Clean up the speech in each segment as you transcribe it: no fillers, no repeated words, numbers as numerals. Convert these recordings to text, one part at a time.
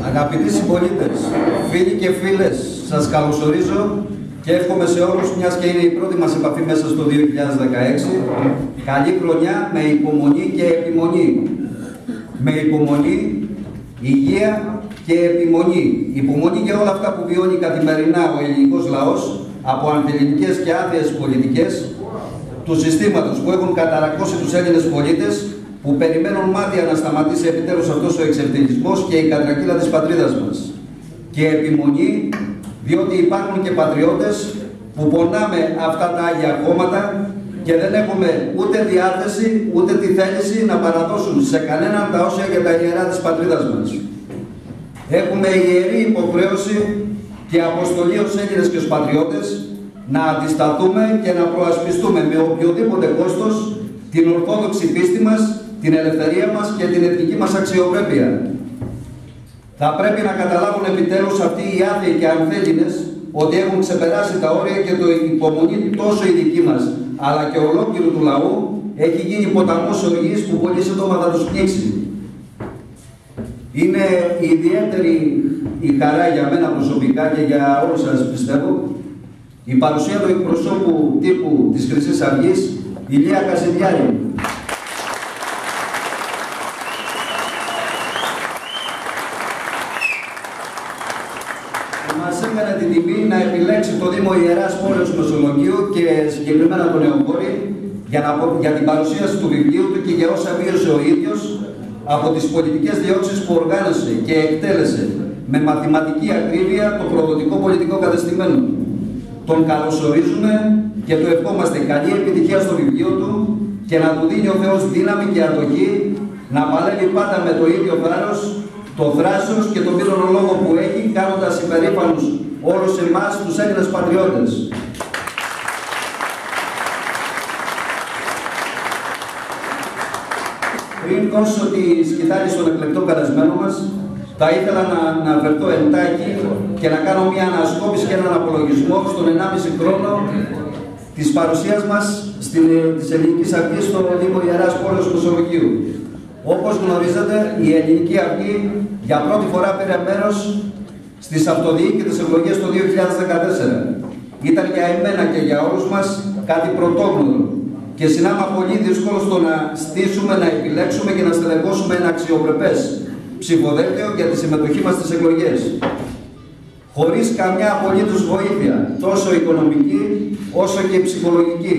Αγαπητοί συμπολίτες, φίλοι και φίλες, σας καλωσορίζω και εύχομαι σε όλους, μιας και είναι η πρώτη μας επαφή μέσα στο 2016, καλή χρονιά με υπομονή και επιμονή. Με υπομονή, υγεία και επιμονή. Υπομονή για όλα αυτά που βιώνει καθημερινά ο ελληνικός λαός από αντιελληνικές και άθεες πολιτικές του συστήματος που έχουν καταρακώσει τους Έλληνες πολίτες, που περιμένουν μάτια να σταματήσει επιτέλους αυτός ο εξευτελισμός και η κατρακύλα της πατρίδας μας. Και επιμονή, διότι υπάρχουν και πατριώτες που πονάμε αυτά τα άγια κόμματα και δεν έχουμε ούτε διάθεση, ούτε τη θέληση να παραδώσουν σε κανέναν τα όσα για τα ιερά της πατρίδας μας. Έχουμε ιερή υποχρέωση και αποστολή ως Έλληνες και ως πατριώτες να αντισταθούμε και να προασπιστούμε με οποιοδήποτε κόστος την ορθόδοξη πίστη μας, την ελευθερία μας και την εθνική μας αξιοπρέπεια. Θα πρέπει να καταλάβουν επιτέλους αυτοί οι άθεοι και ανθέλληνες ότι έχουν ξεπεράσει τα όρια και το υπομονή τόσο η δική μας, αλλά και ολόκληρου του λαού, έχει γίνει ποταμός οργής που πολύ σύντομα θα τους πνίξει. Είναι ιδιαίτερη η χαρά για μένα προσωπικά και για όλους σας, πιστεύω, η παρουσία του εκπροσώπου τύπου της Χρυσής Αυγής, Ηλία Κασιδιάρη. Μας έκανε την τιμή να επιλέξει το Δήμο Ιεράς Πόλεως Μεσολογγίου και συγκεκριμένα τον Νεογκόρη για την παρουσίαση του βιβλίου του και για όσα βίωσε ο ίδιος από τις πολιτικές διώξεις που οργάνωσε και εκτέλεσε με μαθηματική ακρίβεια το προδοτικό πολιτικό κατεστημένο. Τον καλωσορίζουμε και του ευχόμαστε καλή επιτυχία στο βιβλίο του και να του δίνει ο Θεός δύναμη και αντοχή να παλεύει πάντα με το ίδιο θάρρος, το θράσος και τον πύρονο λόγο που έχει, κάνοντας υπερήφανους όλους εμάς τους Έλληνες πατριώτες. Πριν δώσω τη σκητάλη στον εκλεκτό καλεσμένο μας, θα ήθελα να αναφερθώ εντάχει και να κάνω μια ανασκόπηση και έναν απολογισμό στον 1,5 χρόνο της παρουσίας μας της Ελληνικής Αυγής στο Δήμο Ιεράς Πόλεως Μεσολογγίου. Όπως γνωρίζετε, η Ελληνική Αυγή για πρώτη φορά πήρε μέρος στις αυτοδιοίκητες εκλογές το 2014. Ήταν για εμένα και για όλους μας κάτι πρωτόγνωρο και συνάμα πολύ δύσκολο στο να στήσουμε, να επιλέξουμε και να στελεχώσουμε ένα αξιοπρεπές ψηφοδέλτιο για τη συμμετοχή μας στις εκλογές. Χωρίς καμιά απολύτως βοήθεια, τόσο οικονομική όσο και ψυχολογική.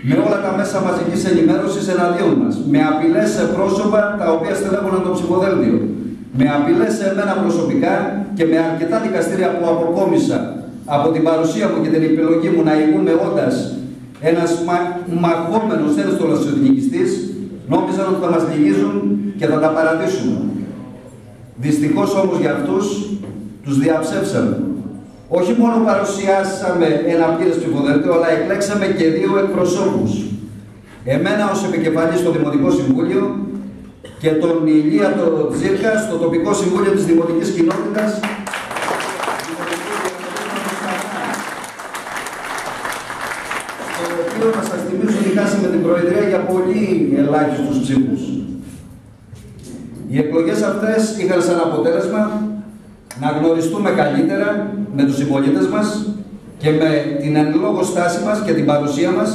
Με όλα τα μέσα μαζικής ενημέρωσης εναντίον μας. Με απειλές σε πρόσωπα τα οποία στελέχωναν το ψηφοδέλτιο. Με απειλές σε εμένα προσωπικά και με αρκετά δικαστήρια που αποκόμισα από την παρουσία μου και την επιλογή μου να ηγούμε όντας ένας μαχόμενος ένστολος εθνικιστής, νόμιζαν ότι θα μας λυγίζουν και θα τα παρατήσουν. Δυστυχώς όμως για αυτούς τους διαψεύσαμε. Όχι μόνο παρουσιάσαμε ένα πλήρες ψηφοδέλτιο, αλλά εκλέξαμε και 2 εκπροσώπους. Εμένα ως επικεφαλής στο Δημοτικό Συμβούλιο και τον Ηλία το Τζίρκα στο Τοπικό Συμβούλιο της Δημοτικής Κοινότητας, το οποίο να σας θυμίσω ότι χάσαμε την Προεδρία για πολύ ελάχιστους ψήφους. Οι εκλογές αυτές είχαν σαν αποτέλεσμα να γνωριστούμε καλύτερα με τους συμπολίτες μας και με την εν λόγω στάση μας και την παρουσία μας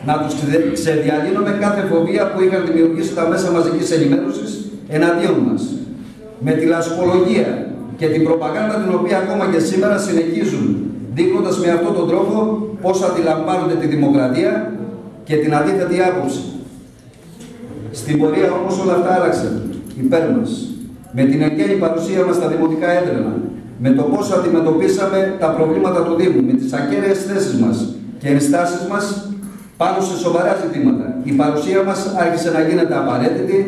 να τους ξεδιαλύνουμε κάθε φοβία που είχαν δημιουργήσει τα μέσα μαζικής ενημέρωσης εναντίον μας. Με τη λασπολογία και την προπαγάνδα την οποία ακόμα και σήμερα συνεχίζουν, δείχνοντας με αυτόν τον τρόπο πώς αντιλαμβάνονται τη δημοκρατία και την αντίθετη άποψη. Στην πορεία όμως όλα αυτά άλλαξαν υπέρ μας. Με την εγκαίρη παρουσία μας στα δημοτικά έδρανα, με το πώς αντιμετωπίσαμε τα προβλήματα του Δήμου, με τις ακέραιες θέσεις μας και ενστάσεις μας πάνω σε σοβαρά ζητήματα. Η παρουσία μας άρχισε να γίνεται απαραίτητη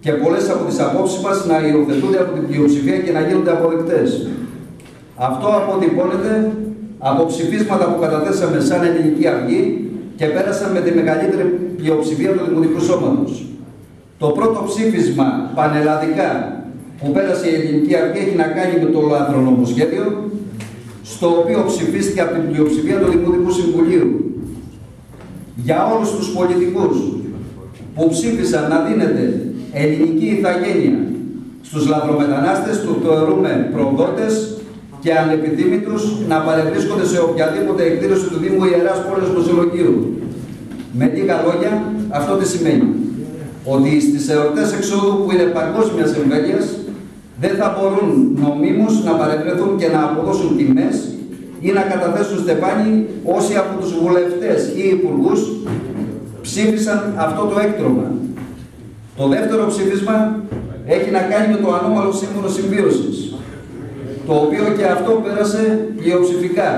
και πολλές από τις απόψεις μας να υιοθετούνται από την πλειοψηφία και να γίνονται αποδεκτές. Αυτό αποτυπώνεται από ψηφίσματα που καταθέσαμε σαν Ελληνική Αυγή και πέρασαν με τη μεγαλύτερη πλειοψηφία του Δημοτικού Σώματος. Το πρώτο ψήφισμα πανελλαδικά που πέρασε η Ελληνική Αυγή έχει να κάνει με το λαθρονομοσχέδιο, στο οποίο ψηφίστηκε από την πλειοψηφία του Δημοτικού Συμβουλίου. Για όλους τους πολιτικούς που ψήφισαν να δίνεται ελληνική ηθαγένεια στους λαθρομετανάστες του θεωρούμε προδότες και ανεπιθύμητους να παρευρίσκονται σε οποιαδήποτε εκδήλωση του Δήμου Ιεράς Πόλεως Νοσολογίου. Με λίγα λόγια, αυτό τι σημαίνει? Ότι στις εορτές εξόδου που είναι παγκόσμιας εμβέλειας δεν θα μπορούν νομίμως να παρευρεθούν και να αποδώσουν τιμές ή να καταθέσουν στεφάνι όσοι από τους βουλευτές ή υπουργούς ψήφισαν αυτό το έκτρωμα. Το δεύτερο ψήφισμα έχει να κάνει με το ανώμαλο σύμφωνο συμβίωσης, το οποίο και αυτό πέρασε πλειοψηφικά.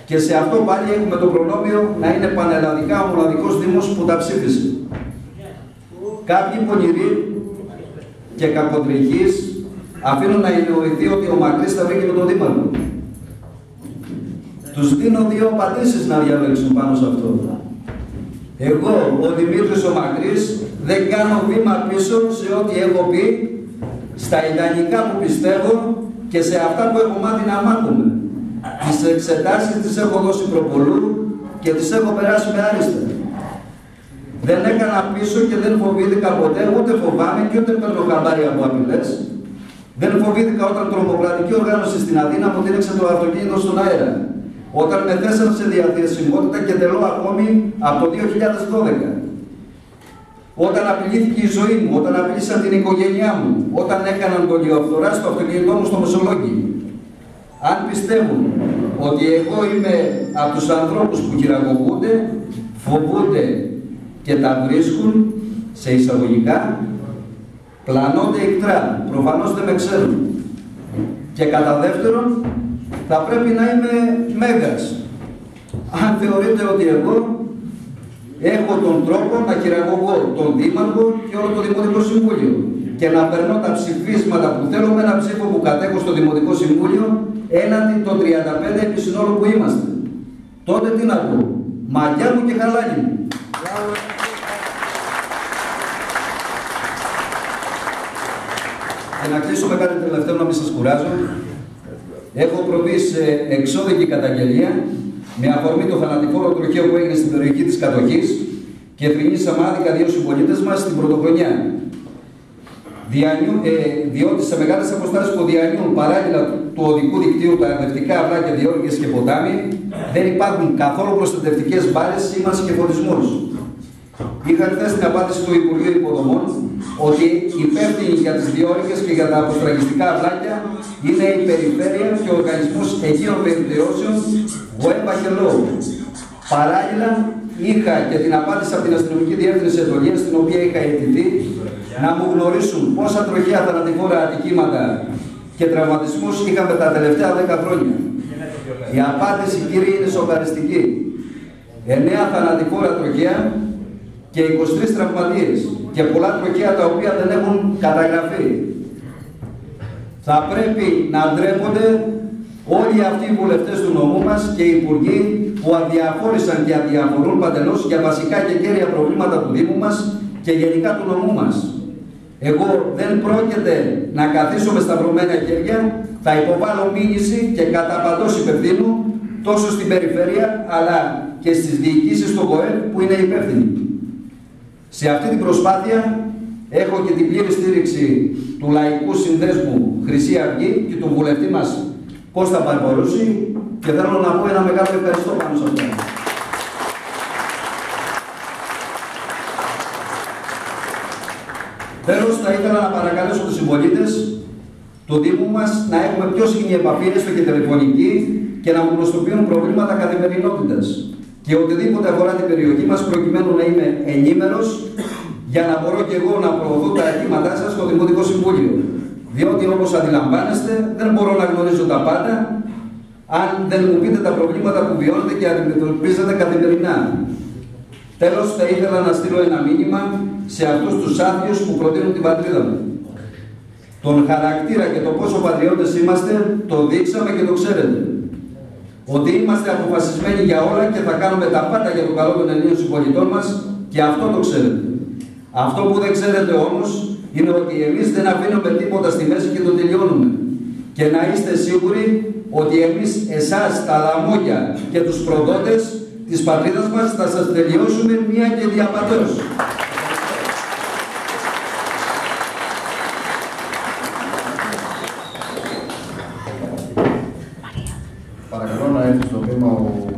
Και σε αυτό πάλι έχουμε το προνόμιο να είναι πανελλαδικά ο μοναδικός Δήμος που τα ψήφισε. Κάποιοι πονηροί και κακοτρεχείς αφήνουν να υπονοηθεί ότι ο Μακρύς θα βρει και με τον Δήμαρχο. Τους δίνω δύο απαντήσεις να διαλέξουν πάνω σε αυτό. Εγώ, ο Δημήτρης ο Μακρύς, δεν κάνω βήμα πίσω σε ό,τι έχω πει, στα ιδανικά που πιστεύω και σε αυτά που έχω μάθει να μάθουμε. Τις εξετάσεις τις έχω δώσει προπολού και τις έχω περάσει με άριστα. Δεν έκανα πίσω και δεν φοβήθηκα ποτέ, ούτε φοβάμαι και ούτε παίρνω χαμπάρι από απειλές. Δεν φοβήθηκα όταν τρομοκρατική οργάνωση στην Αθήνα μου τίνεξε το αυτοκίνητο στον αέρα. Όταν με θέσαν σε διαθεσιμότητα και τελώ ακόμη από το 2012. Όταν απειλήθηκε η ζωή μου, όταν απειλήσαν την οικογένειά μου, όταν έκαναν δολιοφθορά στο αυτοκίνητό μου στο Μεσολόγγι. Αν πιστεύουν ότι εγώ είμαι από τους ανθρώπους που χειραγωγούνται, φοβούνται και τα βρίσκουν σε εισαγωγικά, πλανώνται ικτρά. Προφανώς δεν με ξέρουν. Και κατά δεύτερον, θα πρέπει να είμαι μέγας. Αν θεωρείτε ότι εγώ έχω τον τρόπο να χειραγωγώ τον Δήμαρχο και όλο το Δημοτικό Συμβούλιο και να περνώ τα ψηφίσματα που θέλω με ένα ψήφο που κατέχω στο Δημοτικό Συμβούλιο έναντι των 35 επί συνόλου που είμαστε. Τότε τι να πω? Μαγιά μου και χαλάνι μου. Και να κλείσω με κάτι τελευταίο, να μην σας κουράζω. Έχω προβεί σε εξώδικη καταγγελία με αφορμή το θανατηφόρο τροχαίο που έγινε στην περιοχή της κατοχής και θρηνήσαμε άδικα δύο συμπολίτες μας στην πρωτοχρονιά. Διότι σε μεγάλες αποστάσεις που διανύουν παράλληλα του οδικού δικτύου τα ερνευτικά αυλά και διόρυγες και ποτάμι, δεν υπάρχουν καθόλου προστατευτικές μπάρες, σήμανση και φωτισμούς. Είχα χθες την απάντηση του Υπουργείου Υποδομών ότι υπεύθυνοι για τις διόρυγες και για τα αποστραγιστικά αυλάκια είναι η Περιφέρεια και ο Οργανισμός Αιγείων Περιπτώσεων ΓΟΕΠΑ και ΛΟ. Παράλληλα, είχα και την απάντηση από την Αστυνομική Διεύθυνση Ετωλίας, στην οποία είχα αιτηθεί να μου γνωρίσουν πόσα τροχαία θανατηφόρα ατυχήματα και τραυματισμούς είχαμε τα τελευταία 10 χρόνια. Η απάντηση, κύριοι, είναι σοκαριστική. 9 θανατηφόρα τροχαία και 23 τραυματίες και πολλά τροχαία τα οποία δεν έχουν καταγραφεί. Θα πρέπει να ντρέπονται όλοι αυτοί οι βουλευτές του νομού μας και οι υπουργοί που αδιαφόρησαν και αδιαφορούν παντελώς για βασικά και κέρια προβλήματα του Δήμου μας και γενικά του νομού μας. Εγώ δεν πρόκειται να καθίσω με σταυρωμένα χέρια, θα υποβάλω μήνυση και κατά παντός υπευθύνου τόσο στην περιφέρεια αλλά και στις διοικήσεις του ΚΟΕ που είναι υπεύθυνοι. Σε αυτή την προσπάθεια έχω και την πλήρη στήριξη του Λαϊκού Συνδέσμου Χρυσή Αυγή και του βουλευτή μας Κώστα Μπαρμπαρούση και θέλω να πω ένα μεγάλο ευχαριστώ πάνω σε αυτό. Τέλος, θα ήθελα να παρακαλέσω τους συμπολίτες του Δήμου μας να έχουμε πιο συχνή επαφή, έστω και τηλεφωνική, και να μου γνωστοποιούν προβλήματα καθημερινότητας και οτιδήποτε αφορά την περιοχή μας, προκειμένου να είμαι ενήμερος για να μπορώ και εγώ να προωθώ τα αιτήματά σας στο Δημοτικό Συμβούλιο. Διότι, όπως αντιλαμβάνεστε, δεν μπορώ να γνωρίζω τα πάντα αν δεν μου πείτε τα προβλήματα που βιώνετε και αντιμετωπίζετε καθημερινά. Τέλος, θα ήθελα να στείλω ένα μήνυμα σε αυτούς τους άθιους που προτείνουν την πατρίδα μου. Τον χαρακτήρα και το πόσο πατριώτες είμαστε, το δείξαμε και το ξέρετε. Ότι είμαστε αποφασισμένοι για όλα και θα κάνουμε τα πάντα για το καλό των Ελλήνων συμπολιτών μας και αυτό το ξέρετε. Αυτό που δεν ξέρετε όμως είναι ότι εμείς δεν αφήνουμε τίποτα στη μέση και το τελειώνουμε. Και να είστε σίγουροι ότι εμείς εσάς τα λαμόγια και τους προδότες της πατρίδας μας θα σας τελειώσουμε μία και διαπαντός. Παρακαλώ να έρθει στο βήμα ο